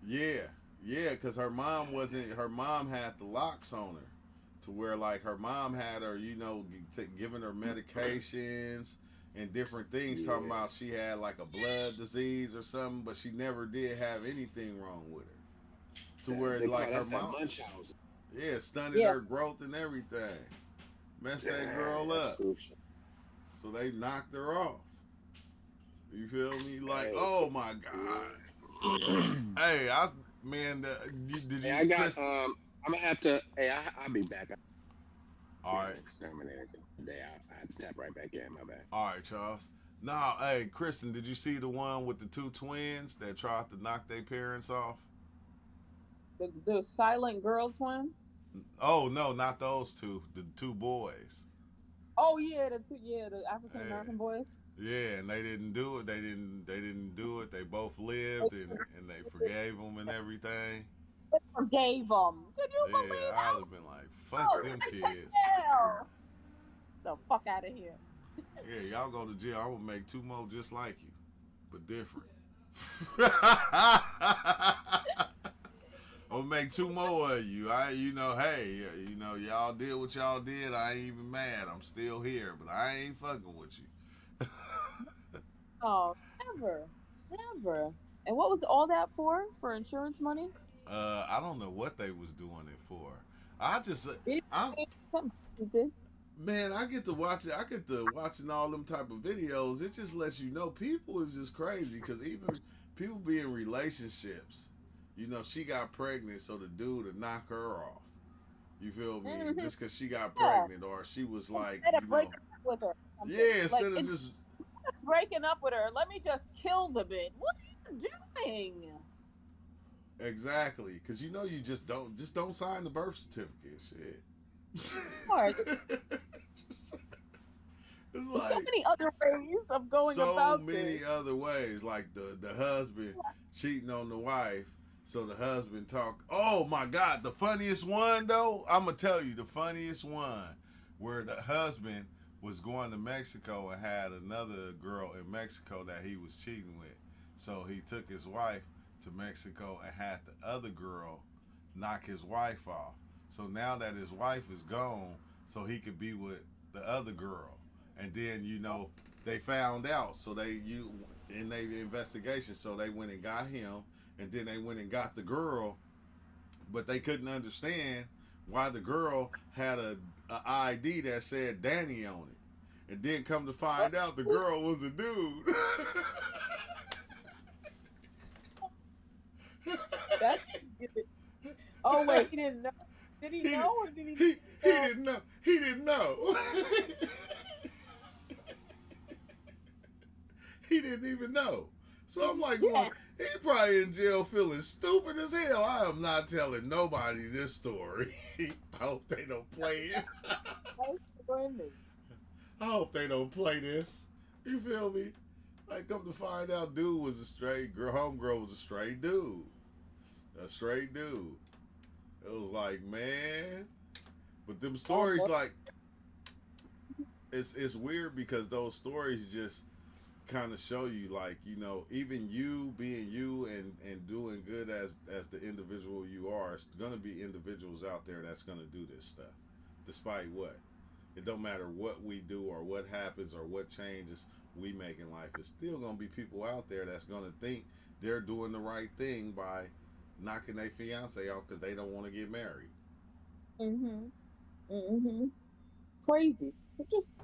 Yeah, yeah, because her mom wasn't. Her mom had the locks on her, to where like her mom had her, giving her medications and different things, talking Yeah. about she had like a blood disease or something, but she never did have anything wrong with her. To where They like call her that mom, Munchausen. yeah, stunted yeah. her growth and everything, messed that Dang, girl that's up. crucial. So they knocked her off. You feel me? Like, Hey, oh my god. Hey, man, did hey, you, I got. Chris? I'm gonna have to. Hey, I'll be back. All Being right. an exterminator today. I had to tap right back in. My bad. All right, Charles. Now, hey, Kristen, did you see the one with the two twins that tried to knock their parents off? The silent girl twin. Oh no, not those two. The two boys. Oh yeah, the African Yeah, American boys. yeah, and they didn't do it. They didn't do it. They both lived, and they forgave them and everything. They forgave them. Could you Yeah, believe I'd that? have been like, Oh, fuck them straight to kids. jail. The fuck out of here. Yeah, y'all go to jail. I would make two more just like you, but different. I'll make two more of you. Hey, y'all did what y'all did. I ain't even mad. I'm still here, but I ain't fucking with you. Oh, never, never. And what was all that for? For insurance money? I don't know what they was doing it for. I just, Video I'm game? Something stupid. man. I get to watch it. I get to watching all them type of videos. It just lets you know people is just crazy because even people be in relationships. She got pregnant, so the dude would knock her off. You feel me? Mhm. Just because she got Yeah. pregnant, or she was like, Instead of breaking up with her. or something. yeah, instead Like, of just breaking up with her, let me just kill the bitch. What are you doing? exactly, because you just don't sign the birth certificate, shit. Hard. It's There's so like many other ways of going so about many this. other ways, like the husband cheating on the wife. So the husband talk. Oh my God, the funniest one though. I'm gonna tell you the funniest one, where the husband was going to Mexico and had another girl in Mexico that he was cheating with. So he took his wife to Mexico and had the other girl knock his wife off. So now that his wife is gone, so he could be with the other girl. And then they found out. So in their investigation, so they went and got him, and then they went and got the girl, but they couldn't understand why the girl had a ID that said Danny on it, and then come to find out the girl was a dude. That's oh wait, he didn't know. Did he know or did he? He didn't know. He didn't know. He didn't even know. So I'm like, Yeah. he probably in jail feeling stupid as hell. I am not telling nobody this story. I hope they don't play it. I hope they don't play this. You feel me? Like, come to find out, dude was a straight girl. Homegirl was a straight dude. A straight dude. It was like, man. But them stories, like, it's weird because those stories just kind of show you, like, you know, even you being you and doing good as the individual you are, it's gonna be individuals out there that's gonna do this stuff, despite what. It don't matter what we do or what happens or what changes we make in life. It's still gonna be people out there that's gonna think they're doing the right thing by knocking their fiance off because they don't want to get married. Mhm. Mhm. Crazies.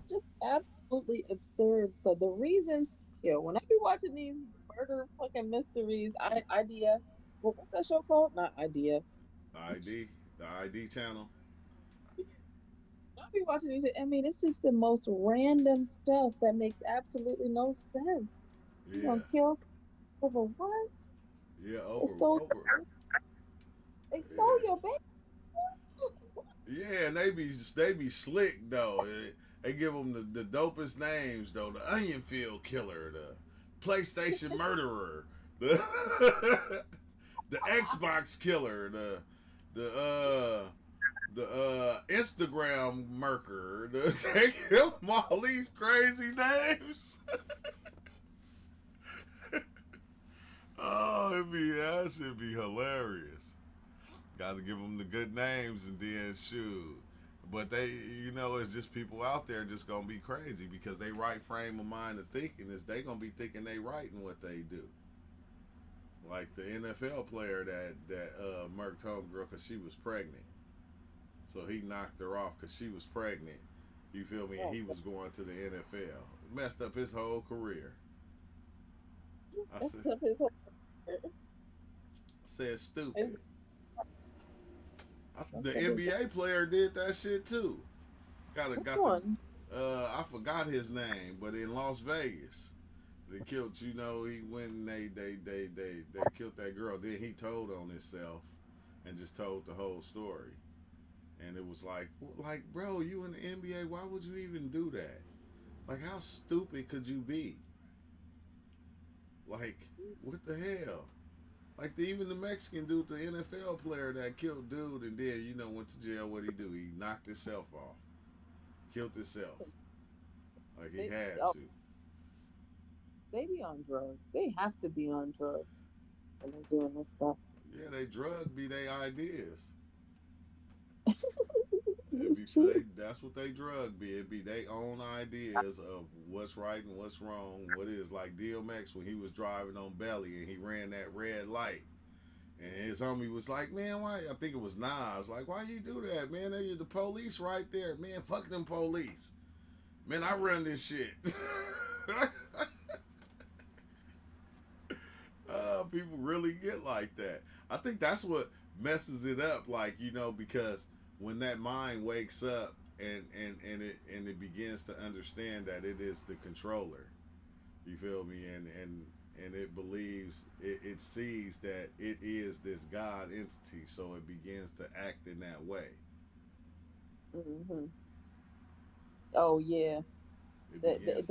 Just absolutely absurd stuff. The reasons, when I be watching these murder fucking mysteries, IDF. What's that show called? Not IDF. The ID channel. I be watching these. I mean, it's just the most random stuff that makes absolutely no sense. You Yeah, gonna kill over what? yeah, They stole. They stole yeah. your baby. Yeah, and they be slick though. They give them the dopest names though. The Onion Field Killer, the PlayStation Murderer, the the Xbox Killer, the Instagram Murker. They give them all these crazy names. Oh, that should be hilarious. Got to give them the good names and then shoot. But it's just people out there just gonna be crazy because they right frame of mind of thinking is they gonna be thinking they right in what they do. Like the NFL player that murked homegirl because she was pregnant, so he knocked her off because she was pregnant. You feel me? And he was going to the NFL. Messed up his whole career. Messed up his whole career. Said stupid. The NBA player did that shit too. I forgot his name, but in Las Vegas, they killed. He went and they killed that girl. Then he told on himself, and just told the whole story. And it was like, bro, you in the NBA, why would you even do that? Like, how stupid could you be? Like, what the hell? Like even the Mexican dude, the NFL player that killed dude and then, went to jail, what'd he do? He knocked himself off. Killed himself. Like he had to. They be on drugs. They have to be on drugs when they're doing this stuff. Yeah, they drug be their ideas. That's what they drug be. It be their own ideas of what's right and what's wrong. What is like DMX when he was driving on Belly and he ran that red light. And his homie was like, man, why? I think it was Nas. Like, why you do that, man? They're the police right there. Man, fuck them police. Man, I run this shit. People really get like that. I think that's what messes it up. Like, because when that mind wakes up and it begins to understand that it is the controller, you feel me, and it believes it sees that it is this God entity, so it begins to act in that way. Mm-hmm. Oh yeah, it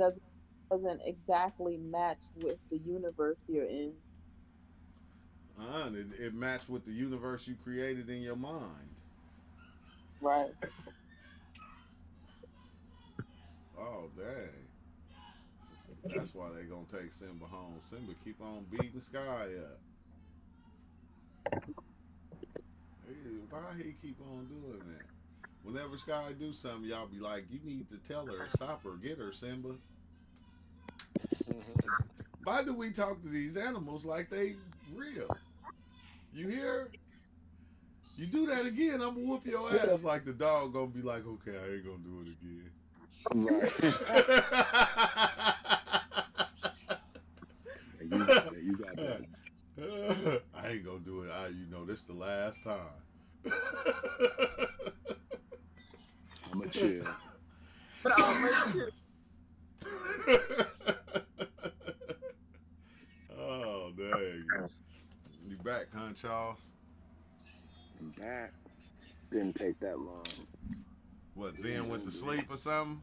doesn't exactly match with the universe you're in. It matched with the universe you created in your mind. Right. Oh, dang. That's why they gonna take Simba home. Simba keep on beating Sky up. Why he keep on doing that? Whenever Sky do something, y'all be like, you need to tell her, stop her, get her, Simba. Why do we talk to these animals like they real? You hear? You do that again, I'm gonna whoop your ass. Like the dog gonna be like, okay, I ain't gonna do it again. Right. You got that. I ain't gonna do it. This the last time. I'm a chill. Oh, dang. You back, huh, Charles? I'm back. Didn't take that long. What, Zen went to sleep or something?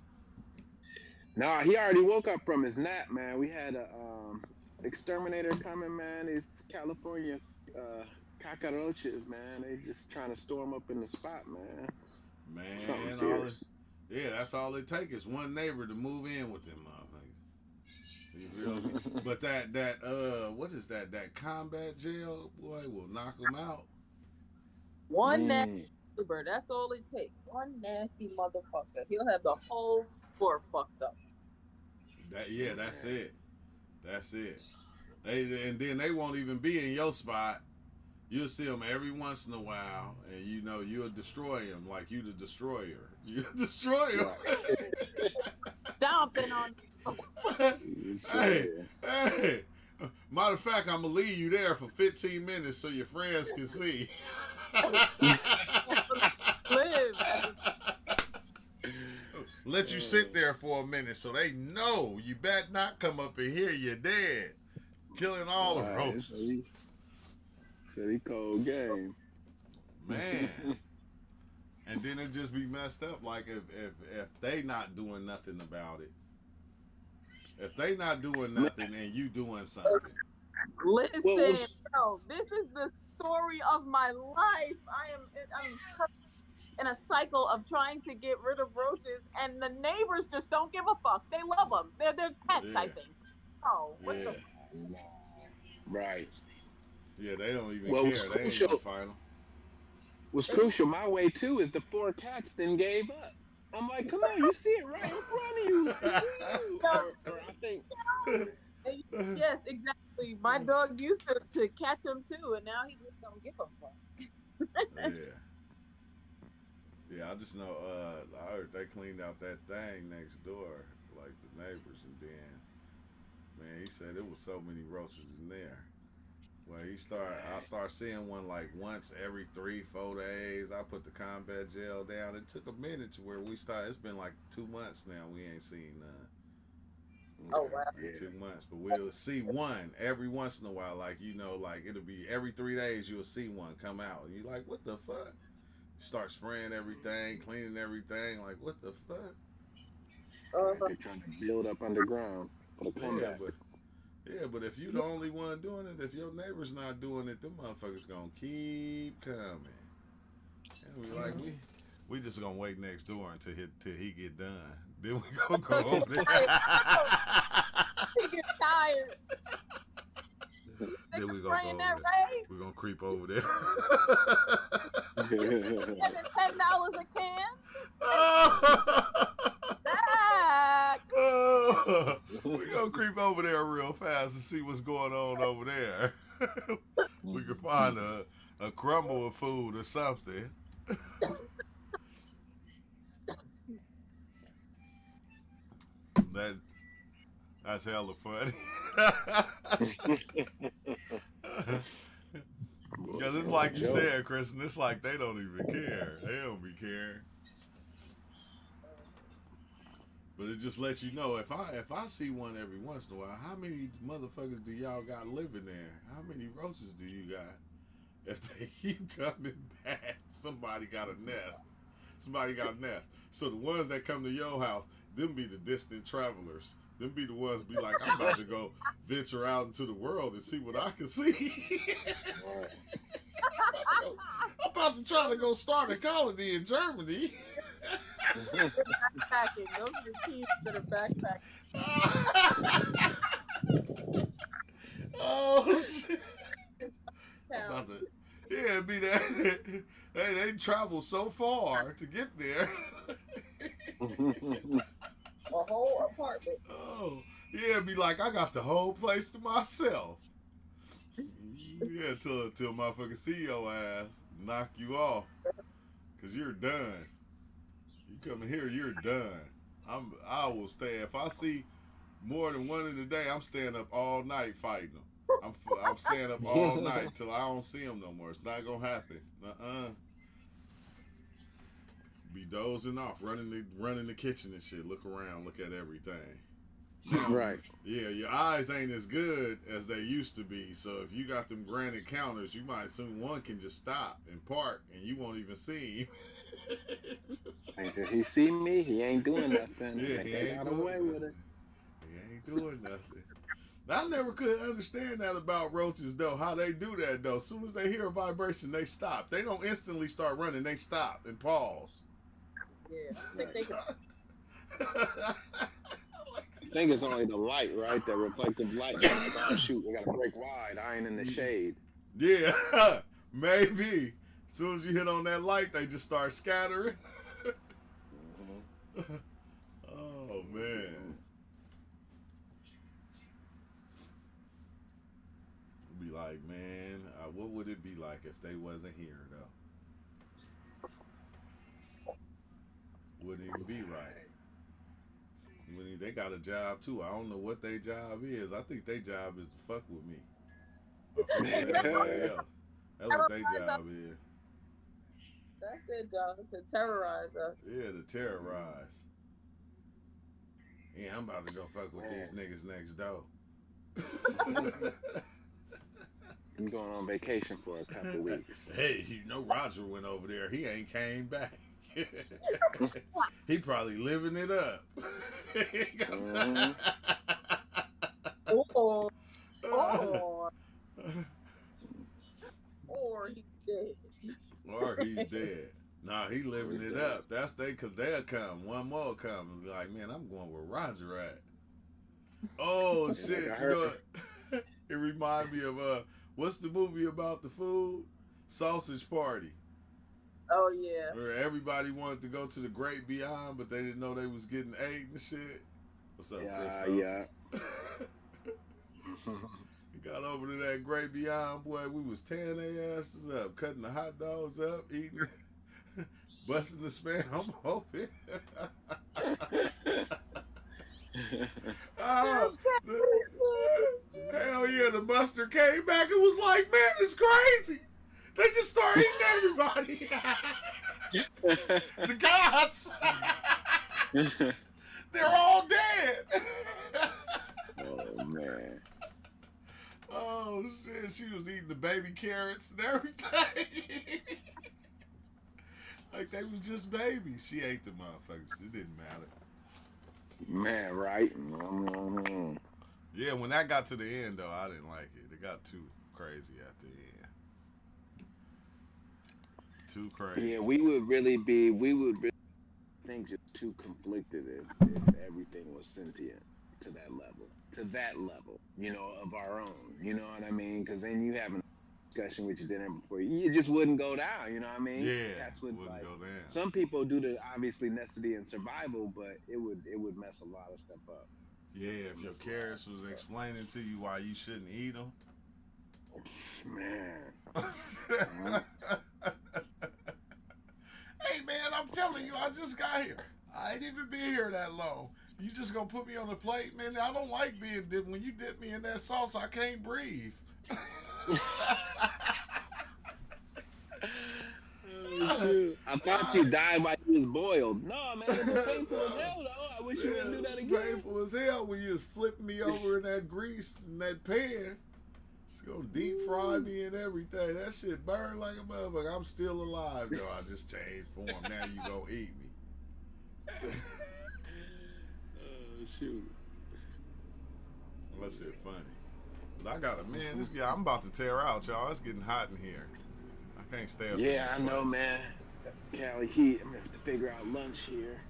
Nah, he already woke up from his nap, man. We had a exterminator coming, man. These California uh, cockroaches, man. They just trying to storm up in the spot, man. Something Man, fierce. yeah, that's all it takes is one neighbor to move in with them motherfuckers. You feel me? But what is that? That combat gel, boy, will knock them out. One nasty Mm. neighbor, that's all it takes. One nasty motherfucker. He'll have the whole floor fucked up. Yeah, that's it. That's it. And then they won't even be in your spot. You'll see them every once in a while, and you know you'll destroy them like you the destroyer. You destroy them. Right. Stomping on Hey, hey. Matter of fact, I'm gonna leave you there for 15 minutes so your friends can see. live. Let you sit there for a minute so they know you better not come up in here. You're dead, killing all the Right. roaches. So he cold game. Man. And then it just be messed up. Like if they not doing nothing about it, if they not doing nothing and you doing something, Listen, Well, yo, this is the story of my life. I'm in a cycle of trying to get rid of roaches, and the neighbors just don't give a fuck. They love them. They're pets, I Yeah. think. Oh, what yeah, the? Right. yeah, they don't even Well, care. what's They ain't crucial, gonna find them. what's crucial my way too is the four cats then gave up. I'm like, come on, you see it right in front of you. Like, or I think, Yes, exactly. My dog used to catch them too, and now he just don't give a fuck. Yeah. Yeah, I just know I heard they cleaned out that thing next door, like the neighbors, and then man, he said it was so many roaches in there. Well, I start seeing one like once every 3-4 days. I put the combat gel down. It took a minute to where we started. It's been like 2 months now. We ain't seen none. Oh wow. yeah. 2 months, but we'll see one every once in a while. Like like it'll be every 3 days you'll see one come out, and you like, what the fuck? You start spraying everything, cleaning everything. Like, what the fuck? Right, they're trying to build up underground for the Yeah, comeback. but if you the only one doing it, if your neighbor's not doing it, them motherfuckers gonna keep coming. And we like we just gonna wait next door until he get done. Then we gonna go over there. He gets tired. Then we gonna go Spraying over that there. rain. We gonna creep over there. $10 a can. Back. We gonna creep over there real fast and see what's going on over there. We can find a crumble of food or something. That's hella funny. Because it's like you said, Kristen, it's like they don't even care. They don't be caring. But it just lets you know if I see one every once in a while, how many motherfuckers do y'all got living there? How many roaches do you got? If they keep coming back, somebody got a nest. Somebody got a nest. So the ones that come to your house, them be the distant travelers. Them be the ones be like, I'm about to go venture out into the world and see what I can see. I'm about to try to go start a colony in Germany. Backpacking. Those are the keys that are backpacking. Oh shit! I'm about to, yeah, it'd be that. Hey, they travel so far to get there. A whole apartment. Oh, yeah, it'd be like I got the whole place to myself. Yeah, till motherfucker see your ass, knock you off, cause you're done. You come in here, you're done. I will stay. If I see more than one in the day, I'm staying up all night fighting them. I'm staying up all night till I don't see them no more. It's not gonna happen. Be dozing off, running the kitchen and shit. Look around, look at everything. Now, Right. Yeah, your eyes ain't as good as they used to be. So if you got them granite counters, you might assume one can just stop and park, and you won't even see him. Until he see me, he ain't doing nothing. Yeah, I think he I ain't got doing away with nothing. it. He ain't doing nothing. I never could understand that about roaches, though. How they do that, though. As soon as they hear a vibration, they stop. They don't instantly start running. They stop and pause. Yeah, I think they can. I think it's only the light, right? That reflective light. They're like, oh shoot, we gotta break wide. I ain't in the shade. Yeah, maybe. As soon as you hit on that light, they just start scattering. Mhm. Oh man. Be like, man, what would it be like if they wasn't here though? Wouldn't even be right. They got a job too. I don't know what their job is. I think their job is to fuck with me or fuck with everybody else. That's what their job is. That's their job, to terrorize us. Yeah, to terrorize. Yeah, I'm about to go fuck with these niggas next door. I'm going on vacation for a couple weeks. Hey, you know Roger went over there. He ain't came back. He probably living it up. Mhm. Or, or he's dead. Or he's dead. Nah, he living it up. That's cause they'll come. One more come and be like, man, I'm going where Roger at. Oh shit, you know what? It remind me of what's the movie about the food? Sausage Party. Oh yeah. Where everybody wanted to go to the great beyond, but they didn't know they was getting ate and shit. What's up, Christos? Yeah. We got over to that great beyond, boy. We was tearing their asses up, cutting the hot dogs up, eating, busting the spam open. Oh, hell yeah, the buster came back and was like, man, it's crazy. They just start eating everybody. The gods. They're all dead. Oh man. Oh shit, she was eating the baby carrots and everything. Like they was just babies. She ate the motherfuckers. It didn't matter. Man, right? Mm-hmm. Yeah, when that got to the end though, I didn't like it. It got too crazy at the end. Too crazy. Yeah, we would really think just too conflicted if everything was sentient to that level, of our own, you know what I mean? Because then you have a discussion with your dinner before you just wouldn't go down, you know what I mean? Yeah, That's what wouldn't like go down. some people do the obviously necessity and survival, but it would mess a lot of stuff up. Yeah, if your carrots was explaining to you why you shouldn't eat them. Man. Hey man, I'm telling you, I just got here. I ain't even been here that long. You just gonna put me on the plate, man? I don't like being dipped. When you dip me in that sauce, I can't breathe. Oh, shoot. I thought you died while you was boiled. No, man, it was painful as hell, though. I wish you wouldn't do that again. Painful as hell when you was flipping me over in that grease in that pan. It's gonna deep fry me and everything. That shit burned like a motherfucker. I'm still alive though. I just changed form. Now you gonna eat me. Oh shoot. That shit funny. But I got a man. This guy, I'm about to tear out, y'all. It's getting hot in here. I can't stay up. Yeah, I know, man. Cali heat. I'm gonna have to figure out lunch here.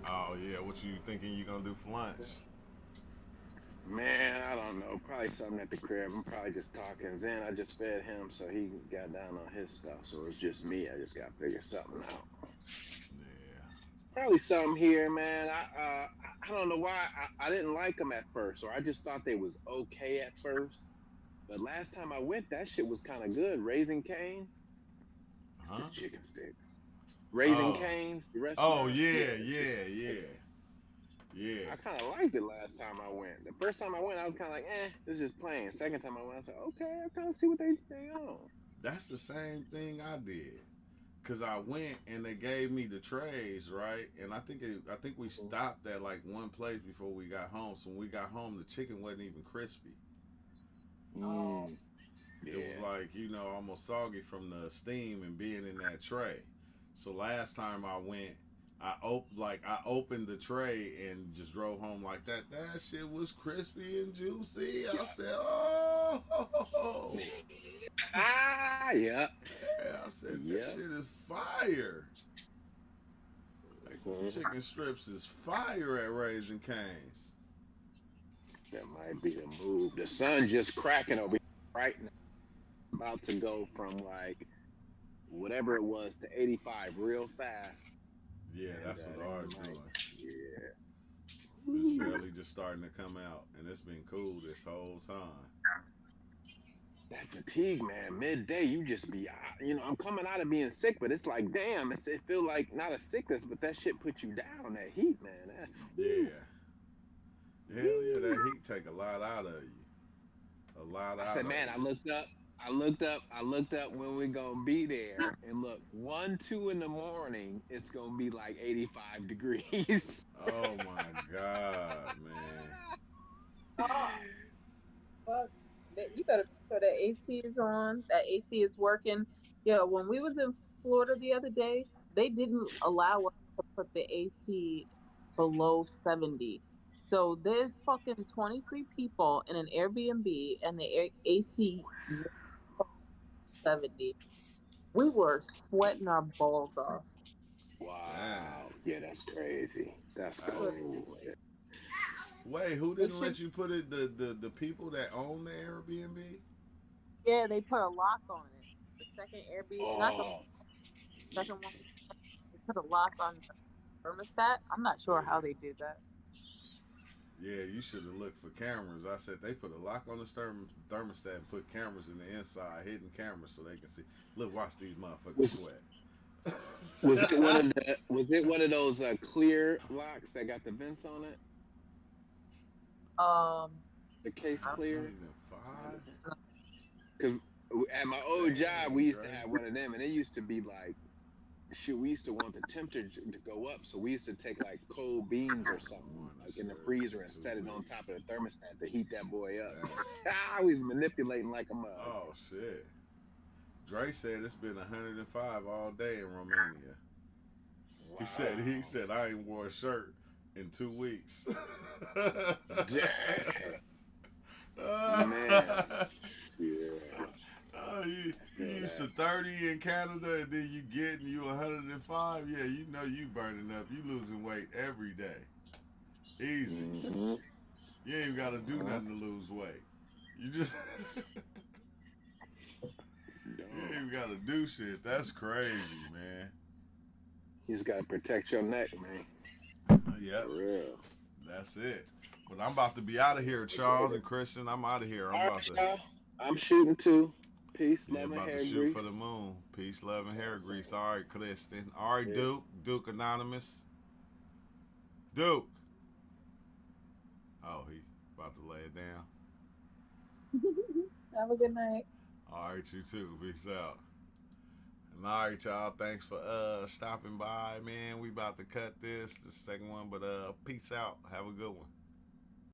Oh yeah, what you thinking you gonna do for lunch? Man, I don't know. Probably something at the crib. I'm probably just talking. Zen, I just fed him, so he got down on his stuff. So it's just me. I just gotta figure something out. Yeah. Probably something here, man. I don't know why I didn't like them at first, or I just thought they was okay at first. But last time I went, that shit was kind of good. Raising Cane. It's just chicken sticks. Raising Cane's. The restaurant. Oh yeah. I kind of liked it last time I went. The first time I went, I was kind of like, it's just plain. Second time I went, I was like, okay, I kind of see what they on. That's the same thing I did. Cause I went and they gave me the trays, right? And I think we stopped at like one place before we got home. So when we got home, the chicken wasn't even crispy. Oh. It was like, almost soggy from the steam and being in that tray. So last time I went, I opened the tray and just drove home like that. That shit was crispy and juicy. I said, oh, Yeah. yeah. I said Yeah. this shit is fire. Like them chicken strips is fire at Raising Cane's. That might be the move. The sun just cracking over here right now. About to go from like whatever it was to 85 real fast. Yeah, that's what ours might- doing. Yeah. It's barely just starting to come out, and it's been cool this whole time. That fatigue, man. Midday, you just be, I'm coming out of being sick, but it's like, damn, it feel like not a sickness, but that shit puts you down. That heat, man. Yeah. Hell yeah, that heat take a lot out of you. A lot out I said, of man, you. I looked up when we're gonna be there, and look, 1, 2 in the morning, it's gonna be like 85 degrees. Oh my God, man. Fuck. You better make sure that AC is on, that AC is working. Yeah, when we was in Florida the other day, they didn't allow us to put the AC below 70. So there's fucking 23 people in an Airbnb and the AC 70. We were sweating our balls off. Wow. Yeah, that's crazy. That's I- cool. Wait, who didn't let you put it? The people that own the Airbnb? Yeah, they put a lock on it. The second Airbnb, not the Oh, second one, they put a lock on the thermostat. I'm not sure how they did that. Yeah, you should have looked for cameras. I said they put a lock on the thermostat and put cameras in the inside, hidden cameras, so they can see. Look, watch these motherfuckers sweat. was it one of those clear locks that got the vents on it? The case clear? 105? Because at my old job, we used to have one of them, and it used to be like, shoot, we used to want the temperature to go up, so we used to take like cold beans or something, like in the freezer, and set it on top of the thermostat to heat that boy up. I was manipulating like a mug. Oh shit! Dre said it's been 105 all day in Romania. Wow. He said I ain't wore a shirt in 2 weeks. Man. Yeah. You used to 30 in Canada, and then you 105. Yeah, you know you burning up. You losing weight every day. Easy. Mm-hmm. You ain't even got to do nothing to lose weight. You just you ain't even got to do shit. That's crazy, man. You just got to protect your neck, man. Yep. For real. That's it. But I'm about to be out of here, Charles and Christian. I'm out of here. I'm shooting too. Peace, yeah, love, and about hair to shoot grease. for the moon. Peace, love, and hair grease. All right, Kristen. All right, yeah. Duke Anonymous. Duke. Oh, he about to lay it down. Have a good night. All right, you too. Peace out. And all right, y'all. Thanks for stopping by, man. We about to cut this, the second one, but peace out. Have a good one.